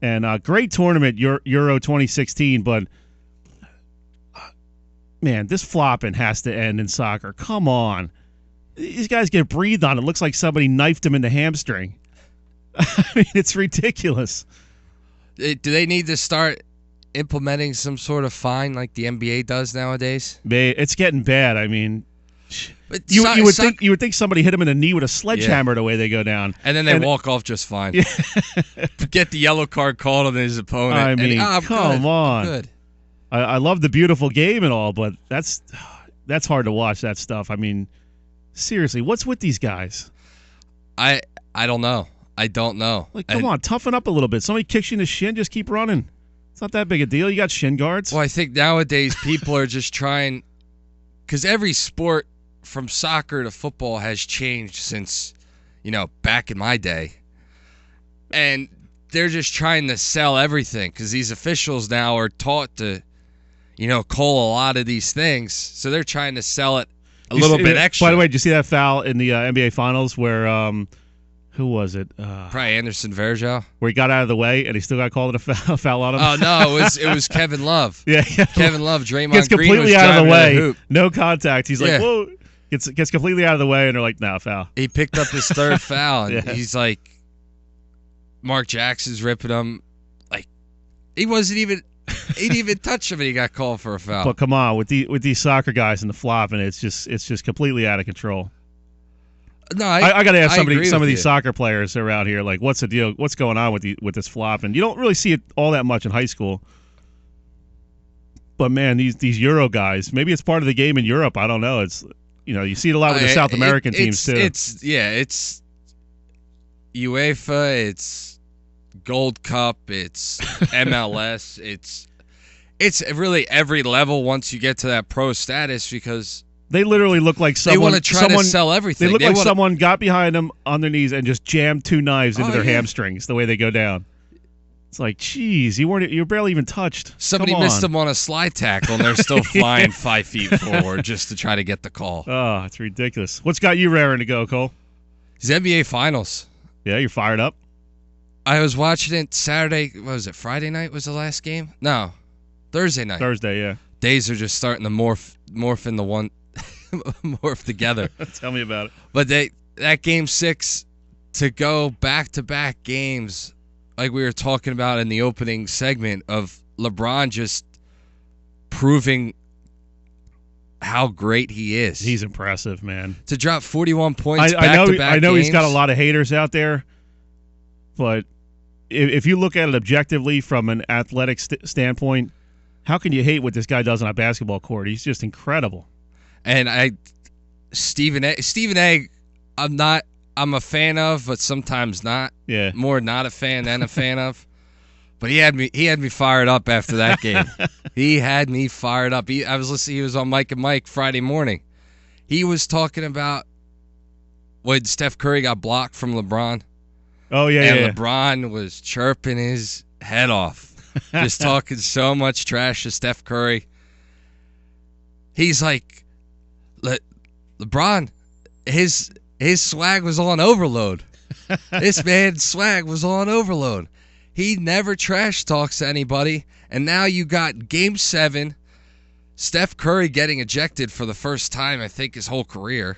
And great tournament, Euro 2016, but man, this flopping has to end in soccer. Come on. These guys get breathed on. It looks like somebody knifed him in the hamstring. I mean, it's ridiculous. Do they need to start implementing some sort of fine like the NBA does nowadays? It's getting bad. I mean, But you would think somebody hit him in the knee with a sledgehammer the way they go down. And then they walk off just fine. Yeah. Get the yellow card called on his opponent. I mean, come on. Good. I love the beautiful game and all, but that's hard to watch, that stuff. I mean, seriously, what's with these guys? I don't know. I don't know. Like, come on, toughen up a little bit. Somebody kicks you in the shin, just keep running. It's not that big a deal. You got shin guards. Well, I think nowadays people are just trying, because every sport from soccer to football has changed since, back in my day. And they're just trying to sell everything because these officials now are taught to, call a lot of these things. So they're trying to sell it a little bit extra. By the way, did you see that foul in the NBA Finals where, who was it? Probably Anderson Varejao. Where he got out of the way and he still got called a foul on him? Oh, no, it was Kevin Love. Yeah. Kevin Love, Draymond gets Green completely was out of the way. hoop. No contact. He's like, whoa. Gets completely out of the way, and they're like, no, foul. He picked up his third foul, and Yeah. he's like, Mark Jackson's ripping him. Like, he didn't even touch him, and he got called for a foul. But come on, with these soccer guys and the flopping, it's just completely out of control. No, I got to ask some of these you. soccer players around here, like, what's the deal? What's going on with this flopping? You don't really see it all that much in high school. But man, these Euro guys, maybe it's part of the game in Europe. I don't know. It's you see it a lot with the South American teams too. It's UEFA, it's Gold Cup, it's MLS, it's really every level once you get to that pro status because they literally look like someone. They want to try to sell everything. They look like someone got behind them on their knees and just jammed two knives into their hamstrings the way they go down. It's like, geez, you were barely even touched. Somebody missed them on a slide tackle, and they're still flying 5 feet forward just to try to get the call. Oh, it's ridiculous. What's got you raring to go, Cole? It's NBA Finals. Yeah, you're fired up? I was watching it Saturday. What was it? Friday night was the last game? No, Thursday night. Thursday, yeah. Days are just starting to morph into one, morph together. Tell me about it. But that game 6 to go back-to-back games, like we were talking about in the opening segment, of LeBron just proving how great he is. He's impressive, man. To drop 41 points back-to-back I know games. He's got a lot of haters out there, but if you look at it objectively from an athletic standpoint, how can you hate what this guy does on a basketball court? He's just incredible. And Stephen A., I'm a fan of, but sometimes not. Yeah. More not a fan than a fan of. But he had me fired up after that game. He had me fired up. He was on Mike and Mike Friday morning. He was talking about when Steph Curry got blocked from LeBron. Oh, yeah, and LeBron was chirping his head off. Just talking so much trash to Steph Curry. He's like, LeBron, his swag was on overload. This man's swag was on overload. He never trash talks to anybody, and now you got Game 7, Steph Curry getting ejected for the first time, I think, his whole career.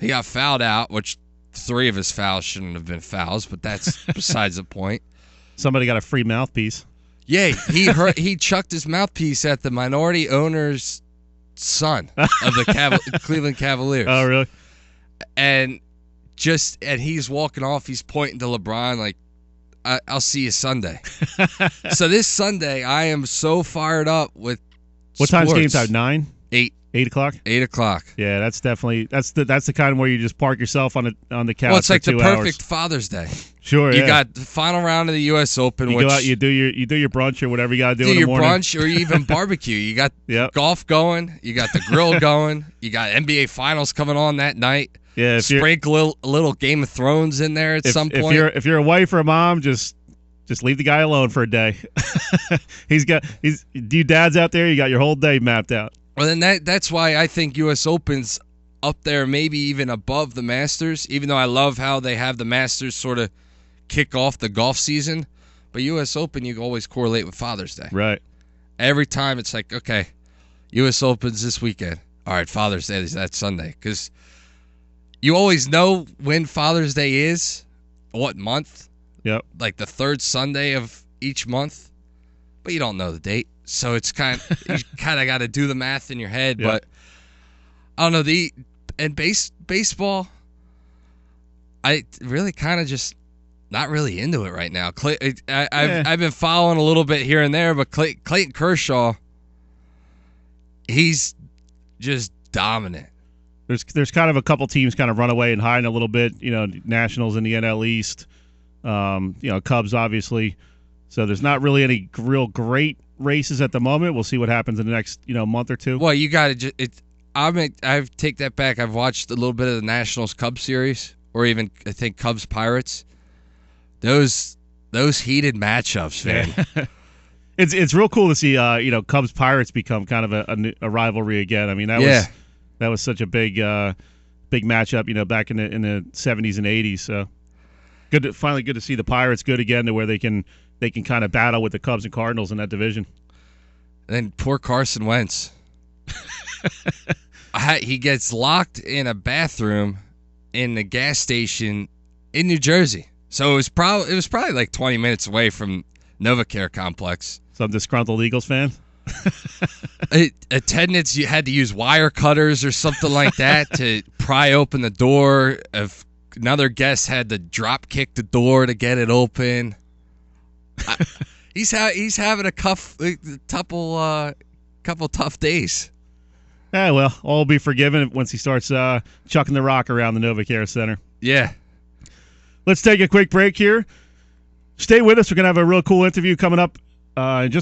He got fouled out, which 3 of his fouls shouldn't have been fouls, but that's besides the point. Somebody got a free mouthpiece. Yeah, he chucked his mouthpiece at the minority owner's son of the Cleveland Cavaliers. Oh, really? And he's walking off. He's pointing to LeBron like, I'll see you Sunday. So this Sunday, I am so fired up with What sports. time's game time? 9? 8. 8 o'clock? 8 o'clock. Yeah, that's definitely that's the kind where you just park yourself on the couch. Well, it's like for the 2 perfect hours. Father's Day. Sure, You yeah. got the final round of the U.S. Open. You which go out, you do your brunch or whatever you got to do in the your morning. brunch or even barbecue. You got golf going. You got the grill going. You got NBA Finals coming on that night. Yeah, sprinkle a little Game of Thrones in there at some point. If you're a wife or a mom, just leave the guy alone for a day. You dads out there, you got your whole day mapped out. Well, then that's why I think U.S. Open's up there, maybe even above the Masters, even though I love how they have the Masters sort of kick off the golf season. But U.S. Open, you always correlate with Father's Day. Right. Every time it's like, okay, U.S. Open's this weekend. All right, Father's Day is that Sunday. Because you always know when Father's Day is, what month. Yep. Like the third Sunday of each month. But you don't know the date. So it's you kind of got to do the math in your head. Yep. But I don't know. Baseball, I really kind of just not really into it right now. I've been following a little bit here and there, but Clayton Kershaw, he's just dominant. There's kind of a couple teams kind of run away and hiding a little bit. Nationals in the NL East. Cubs obviously. So there's not really any real great races at the moment. We'll see what happens in the next month or two. Well, you got to I take that back. I've watched a little bit of the Nationals Cubs series, or even I think Cubs Pirates. Those heated matchups, man. Yeah. It's real cool to see Cubs Pirates become kind of a rivalry again. I mean that was such a big matchup back in the 70s and 80s. So finally good to see the Pirates good again, to where they can kind of battle with the Cubs and Cardinals in that division. And then poor Carson Wentz. He gets locked in a bathroom in the gas station in New Jersey. So it was probably like 20 minutes away from NovaCare Complex. Some disgruntled Eagles fan. Attendants, you had to use wire cutters or something like that to pry open the door. If another guest had to drop kick the door to get it open. He's having a couple tough days. Yeah, well, all will be forgiven once he starts chucking the rock around the NovaCare Center. Yeah. Let's take a quick break here. Stay with us. We're going to have a real cool interview coming up in just